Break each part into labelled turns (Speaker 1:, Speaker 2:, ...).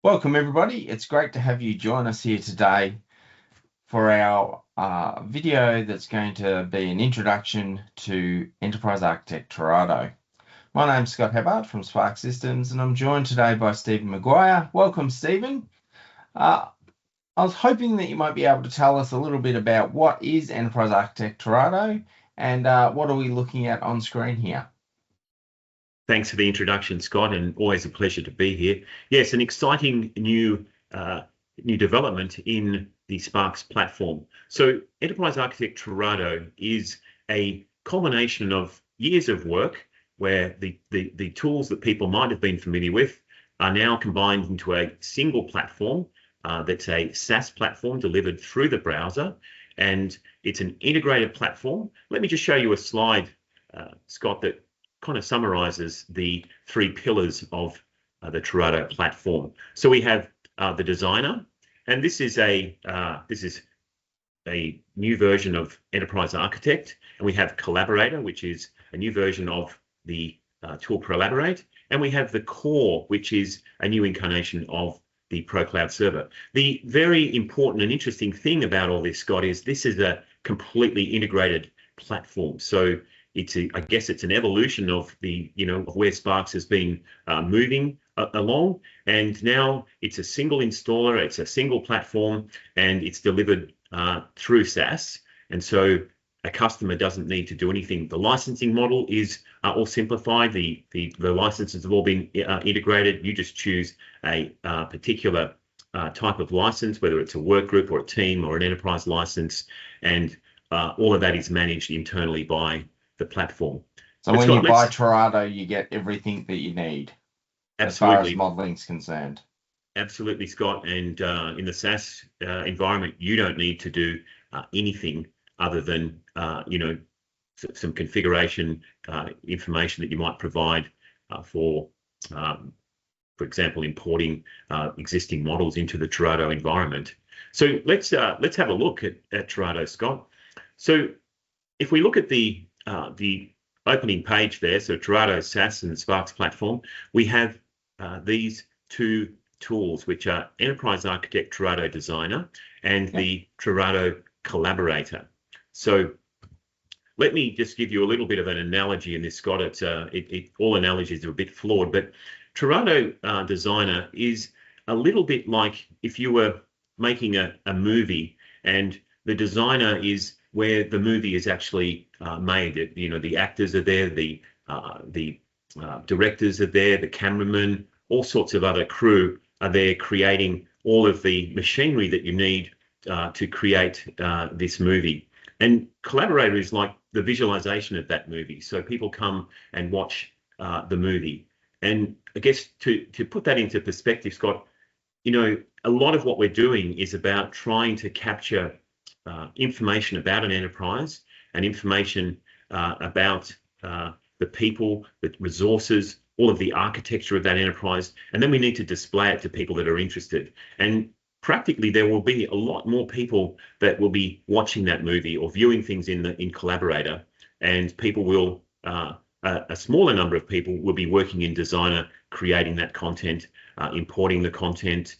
Speaker 1: Welcome everybody. It's great to have you join us here today for our video that's going to be an introduction to Enterprise Architect Trerado. My name's Scott Hebbart from Sparx Systems and I'm joined today by Stephen Maguire. Welcome Stephen. I was hoping that you might be able to tell us a little bit about what is Enterprise Architect Trerado and what are we looking at on screen here.
Speaker 2: Thanks for the introduction, Scott, and always a pleasure to be here. Yes, an exciting new development in the Sparx platform. So Enterprise Architect Trerado is a culmination of years of work where the tools that people might have been familiar with are now combined into a single platform that's a SaaS platform delivered through the browser, and it's an integrated platform. Let me just show you a slide, Scott, that kind of summarizes the three pillars of the Trerado platform. So we have the designer, and this is a new version of Enterprise Architect, and we have Collaborator, which is a new version of the tool Collaborate, and we have the Core, which is a new incarnation of the Pro Cloud Server. The very important and interesting thing about all this, Scott, is this is a completely integrated platform. So I guess it's an evolution of of where Sparx has been moving along, and now it's a single installer, it's a single platform, and it's delivered through SaaS. And so a customer doesn't need to do anything. The licensing model is all simplified. The licenses have all been integrated. You just choose a particular type of license, whether it's a work group or a team or an enterprise license, and all of that is managed internally by the platform.
Speaker 1: So when you buy Trerado, you get everything that you need as far as modeling is concerned.
Speaker 2: Absolutely, Scott. And in the SaaS environment, you don't need to do anything other than some configuration information that you might provide for example, importing existing models into the Trerado environment. So let's have a look at Trerado, Scott. So if we look at the opening page there, so Trerado SaaS and the Sparx platform, we have these two tools, which are Enterprise Architect Trerado Designer and the Trerado Collaborator. So let me just give you a little bit of an analogy in this, Scott. All analogies are a bit flawed, but Trerado Designer is a little bit like if you were making a movie, and the designer is where the movie is actually made. The actors are there, the directors are there, the cameramen, all sorts of other crew are there creating all of the machinery that you need to create this movie. And Collaborator is like the visualization of that movie. So people come and watch the movie. And I guess to put that into perspective, Scott, a lot of what we're doing is about trying to capture information about an enterprise and information about the people, the resources, all of the architecture of that enterprise, and then we need to display it to people that are interested. And practically, there will be a lot more people that will be watching that movie or viewing things in Collaborator, and people will a smaller number of people will be working in Designer, creating that content, importing the content,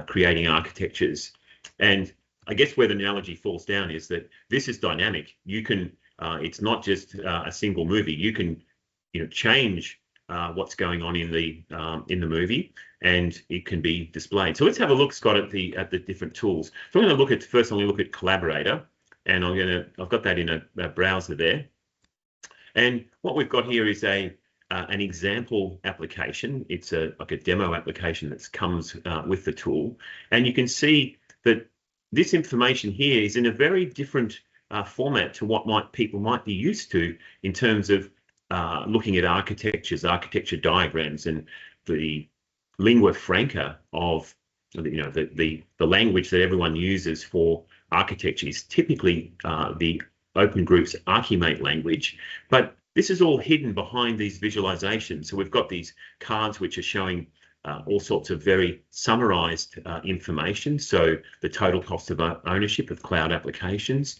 Speaker 2: creating architectures. And I guess where the analogy falls down is that this is dynamic. You can, it's not just a single movie. You can, change what's going on in the movie, and it can be displayed. So let's have a look, Scott, at the different tools. So I'm going to look at first. I'm going to look at Collaborator, and I've got that in a browser there. And what we've got here is an example application. It's like a demo application that comes with the tool, and you can see that this information here is in a very different format to what people might be used to in terms of looking at architecture diagrams, and the lingua franca of the language that everyone uses for architecture is typically the Open Group's Archimate language, but this is all hidden behind these visualizations. So we've got these cards which are showing all sorts of very summarized information. So the total cost of ownership of cloud applications.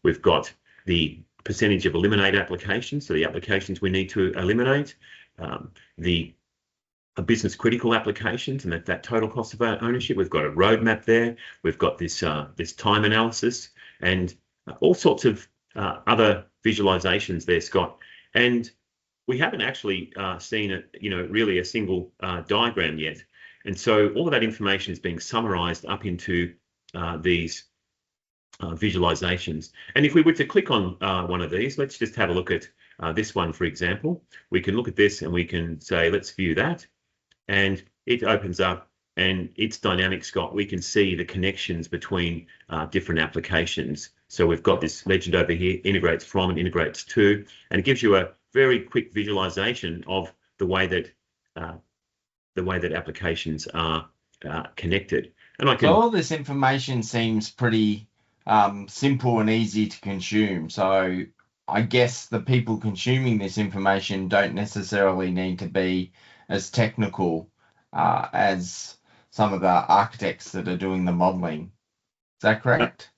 Speaker 2: We've got the percentage of eliminate applications, so the applications we need to eliminate, the business critical applications and that total cost of ownership. We've got a roadmap there. We've got this this time analysis and all sorts of other visualizations there, Scott. And we haven't actually seen really a single diagram yet. And so all of that information is being summarized up into these visualizations. And if we were to click on one of these, let's just have a look at this one, for example. We can look at this and we can say, let's view that. And it opens up and it's dynamic, Scott. We can see the connections between different applications. So we've got this legend over here, integrates from and integrates to, and it gives you a very quick visualization of the way that applications are connected. And I can.
Speaker 1: So all this information seems pretty simple and easy to consume. So I guess the people consuming this information don't necessarily need to be as technical as some of the architects that are doing the modeling. Is that correct?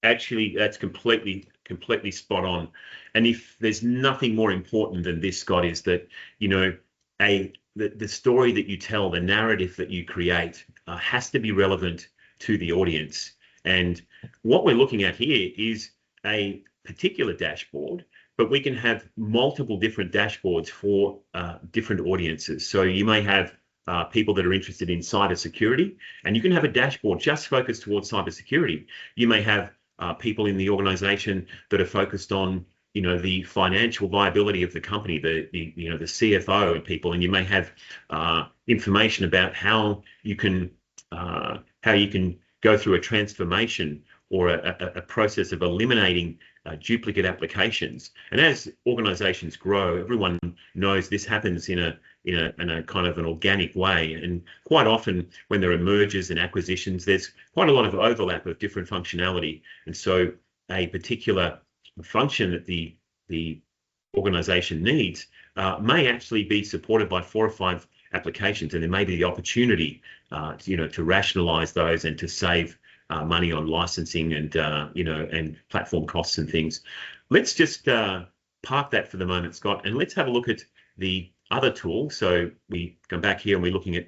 Speaker 2: Actually, that's completely spot on. And if there's nothing more important than this, Scott, is that, the story that you tell, the narrative that you create has to be relevant to the audience. And what we're looking at here is a particular dashboard, but we can have multiple different dashboards for different audiences. So you may have people that are interested in cybersecurity, and you can have a dashboard just focused towards cybersecurity. You may have people in the organization that are focused on the financial viability of the company, the CFO and people, and you may have information about how you can go through a transformation or a process of eliminating duplicate applications. And as organizations grow, everyone knows this happens in a kind of an organic way. And quite often when there are mergers and acquisitions, there's quite a lot of overlap of different functionality. And so a particular function that the organization needs may actually be supported by 4 or 5 applications, and there may be the opportunity to rationalize those and to save money on licensing and and platform costs and things. Let's just park that for the moment, Scott, and let's have a look at the other tool. So we come back here and we're looking at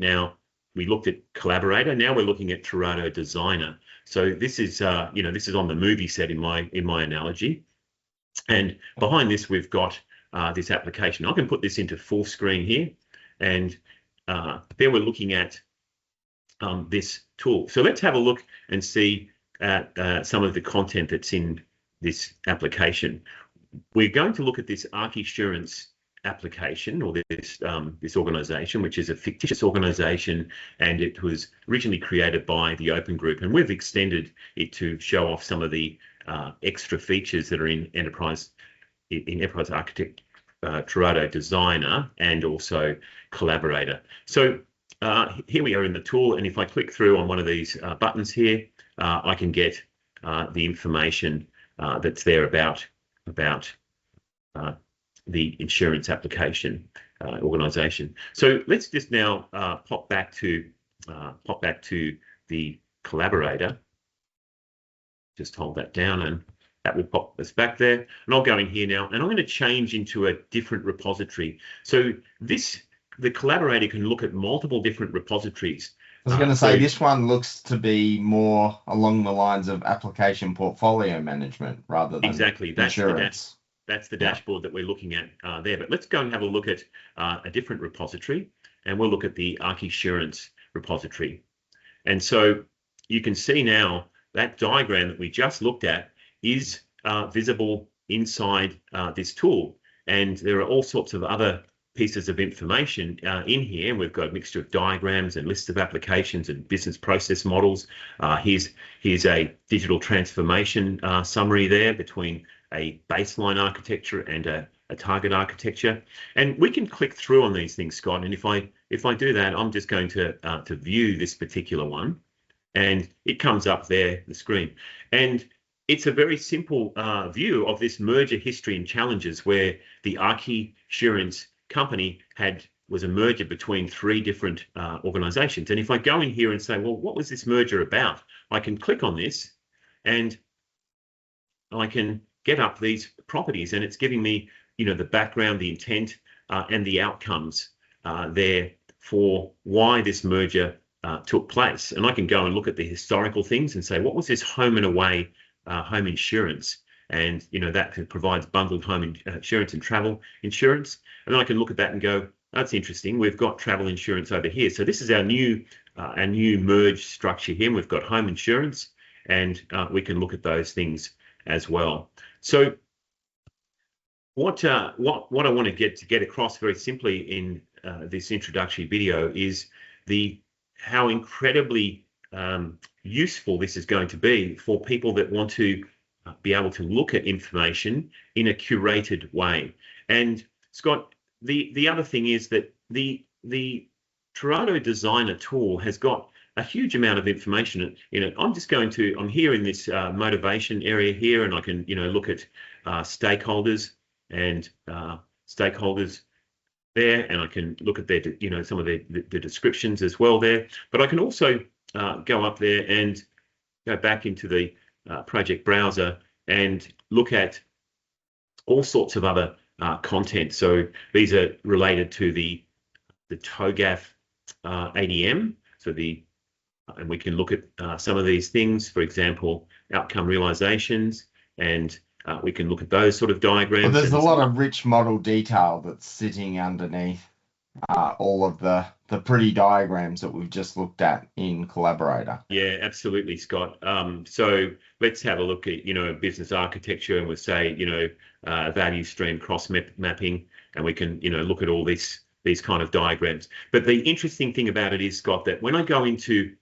Speaker 2: we looked at Collaborator. Now we're looking at Trerado Designer. So this is this is on the movie set in my analogy, and behind this we've got this application. I can put this into full screen here, and there we're looking at this tool. So let's have a look and see at some of the content that's in this application. We're going to look at this Archassurance application, or this organization, which is a fictitious organization, and it was originally created by the Open Group, and we've extended it to show off some of the extra features that are in Enterprise Architect Trerado Designer and also Collaborator. So here we are in the tool, and if I click through on one of these buttons here, I can get the information that's there about the insurance application organization. So let's just now pop back to the Collaborator. Just hold that down, and that will pop us back there. And I'll go in here now, and I'm going to change into a different repository. So the Collaborator can look at multiple different repositories.
Speaker 1: I was going to say, this one looks to be more along the lines of application portfolio management rather than insurance.
Speaker 2: That's the dashboard that we're looking at there. But let's go and have a look at a different repository, and we'll look at the Archassurance repository. And so you can see now that diagram that we just looked at is visible inside this tool. And there are all sorts of other pieces of information in here. And we've got a mixture of diagrams and lists of applications and business process models. Here's a digital transformation summary there between a baseline architecture and a target architecture. And we can click through on these things, Scott. And if I do that, I'm just going to view this particular one, and it comes up there, the screen. And it's a very simple view of this merger history and challenges, where the Archassurance company was a merger between 3 different organizations. And if I go in here and say, well, what was this merger about? I can click on this and I can get up these properties, and it's giving me, the background, the intent, and the outcomes there for why this merger took place. And I can go and look at the historical things and say, what was this home and away home insurance? And, that provides bundled home insurance and travel insurance. And then I can look at that and go, that's interesting. We've got travel insurance over here. So this is our new merge structure here. We've got home insurance, and we can look at those things as well. So what I want to get across very simply in this introductory video is how incredibly useful this is going to be for people that want to be able to look at information in a curated way. And Scott, the other thing is that the Trerado Designer tool has got a huge amount of information in it. I'm here in this motivation area here, and I can look at stakeholders and stakeholders there, and I can look at their some of the descriptions as well there. But I can also go up there and go back into the project browser and look at all sorts of other content. So these are related to the TOGAF ADM. So and we can look at some of these things, for example, outcome realizations, and we can look at those sort of diagrams.
Speaker 1: Well, there's a lot of rich model detail that's sitting underneath all of the pretty diagrams that we've just looked at in Collaborator.
Speaker 2: Yeah, absolutely, Scott. So let's have a look at business architecture, and we'll say value stream cross mapping, and we can look at all these kind of diagrams. But the interesting thing about it is, Scott, that when I go into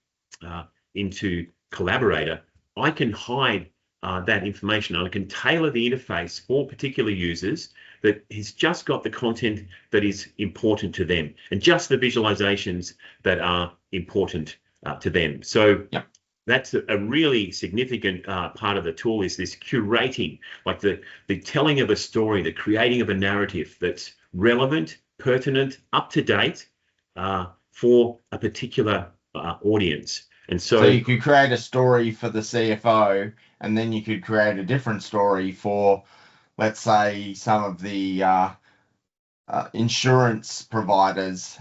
Speaker 2: Collaborator, I can hide that information. I can tailor the interface for particular users that has just got the content that is important to them, and just the visualizations that are important to them. So
Speaker 1: yep.
Speaker 2: That's a really significant part of the tool, is this curating, like the telling of a story, the creating of a narrative that's relevant, pertinent, up to date for a particular audience. And so
Speaker 1: you could create a story for the CFO, and then you could create a different story for, let's say, some of the insurance providers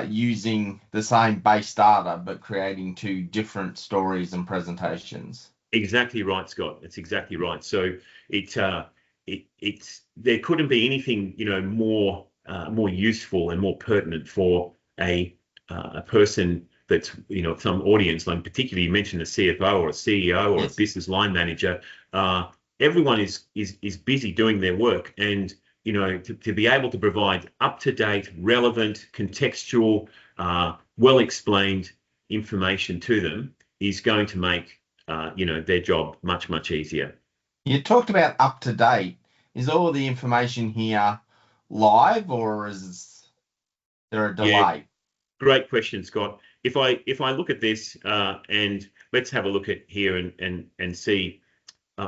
Speaker 1: using the same base data, but creating two different stories and presentations.
Speaker 2: Exactly right, Scott. That's exactly right. So there couldn't be anything more useful and more pertinent for a person that's some audience. Like particularly, you mentioned a CFO or a CEO or yes. a business line manager. Everyone is busy doing their work, and to be able to provide up-to-date, relevant, contextual, well-explained information to them is going to make their job much easier.
Speaker 1: You talked about up-to-date. Is all the information here live, or is there a delay?
Speaker 2: Yeah, great question, Scott. If I look at this and let's have a look at here and see.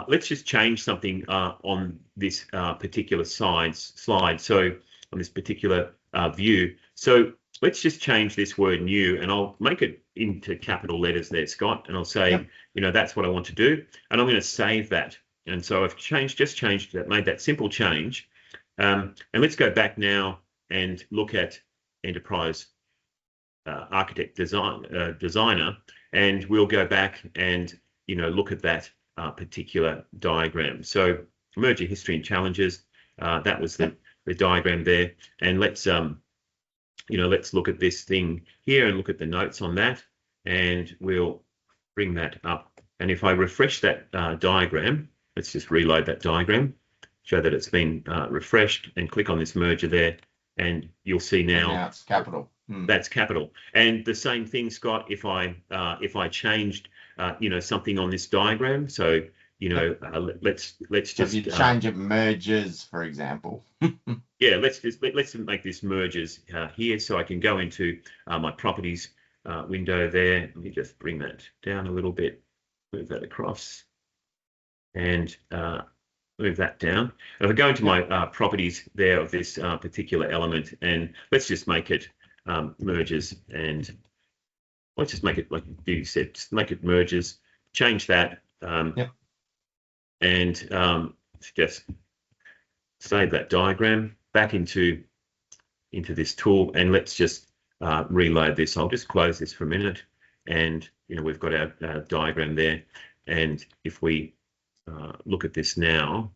Speaker 2: Let's just change something on this particular slide. So on this particular view. So let's just change this word new, and I'll make it into capital letters there, Scott. And I'll say, yep. That's what I want to do. And I'm going to save that. And so I've just changed that, made that simple change. And let's go back now and look at Enterprise Architect Designer, and we'll go back and look at that particular diagram. So merger history and challenges, that was the diagram there. And let's look at this thing here and look at the notes on that, and we'll bring that up. And if I refresh that diagram, let's just reload that diagram, show that it's been refreshed, and click on this merger there, and you'll see now
Speaker 1: it's capital.
Speaker 2: That's capital. And the same thing, Scott, if I changed something on this diagram. So let's just
Speaker 1: if you change it merges, for example.
Speaker 2: Yeah, let's make this merges here, so I can go into my properties window there. Let me just bring that down a little bit, move that across, and move that down. And if I go into my properties there of this particular element, and let's just make it merges, and let's just make it like you said, just make it merges, change that,
Speaker 1: yep.
Speaker 2: And just save that diagram back into this tool, and let's just reload this. I'll just close this for a minute, and we've got our diagram there. And if we look at this now,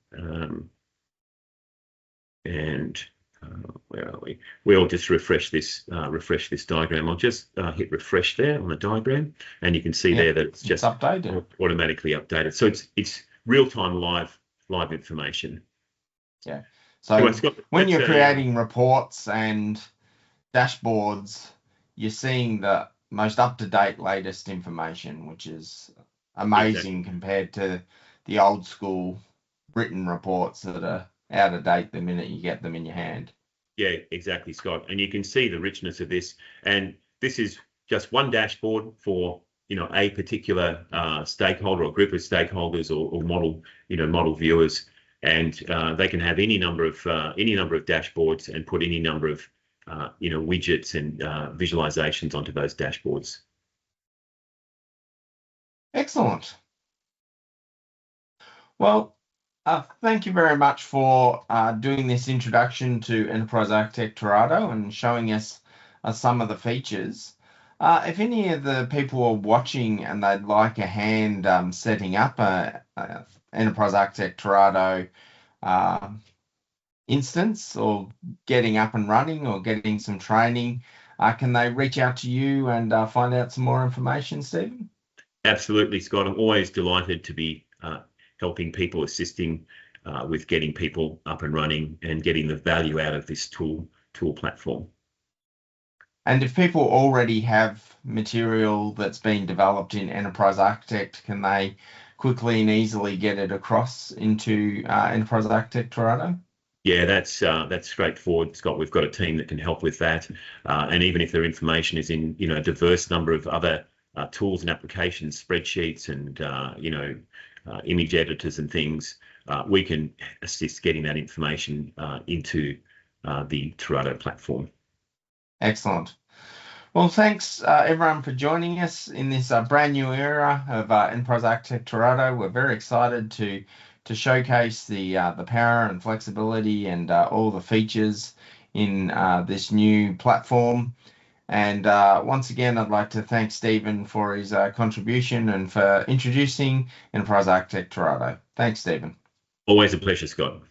Speaker 2: where are we? We'll just refresh this diagram. I'll just hit refresh there on the diagram, and you can see there that it's just
Speaker 1: updated,
Speaker 2: automatically updated. So it's real-time live information.
Speaker 1: Yeah. So when you're creating reports and dashboards, you're seeing the most up-to-date latest information, which is amazing compared to the old school written reports that are out of date the minute you get them in your hand.
Speaker 2: Yeah, exactly, Scott. And you can see the richness of this. And this is just one dashboard for a particular stakeholder or group of stakeholders or model viewers, and they can have any number of dashboards and put any number of widgets and visualizations onto those dashboards.
Speaker 1: Excellent. Well, thank you very much for doing this introduction to Enterprise Architect Trerado and showing us some of the features. If any of the people are watching and they'd like a hand setting up a Enterprise Architect Trerado instance, or getting up and running, or getting some training, can they reach out to you and find out some more information, Stephen?
Speaker 2: Absolutely, Scott. I'm always delighted to be helping people, assisting with getting people up and running and getting the value out of this tool platform.
Speaker 1: And if people already have material that's been developed in Enterprise Architect, can they quickly and easily get it across into Enterprise Architect Trerado?
Speaker 2: Yeah, that's straightforward, Scott. We've got a team that can help with that. And even if their information is in a diverse number of other tools and applications, spreadsheets and image editors and things, we can assist getting that information into the Trerado platform.
Speaker 1: Excellent. Well, thanks everyone for joining us in this brand new era of Enterprise Architect Trerado. We're very excited to showcase the power and flexibility and all the features in this new platform. And once again, I'd like to thank Stephen for his contribution and for introducing Enterprise Architect Trerado. Thanks, Stephen.
Speaker 2: Always a pleasure, Scott.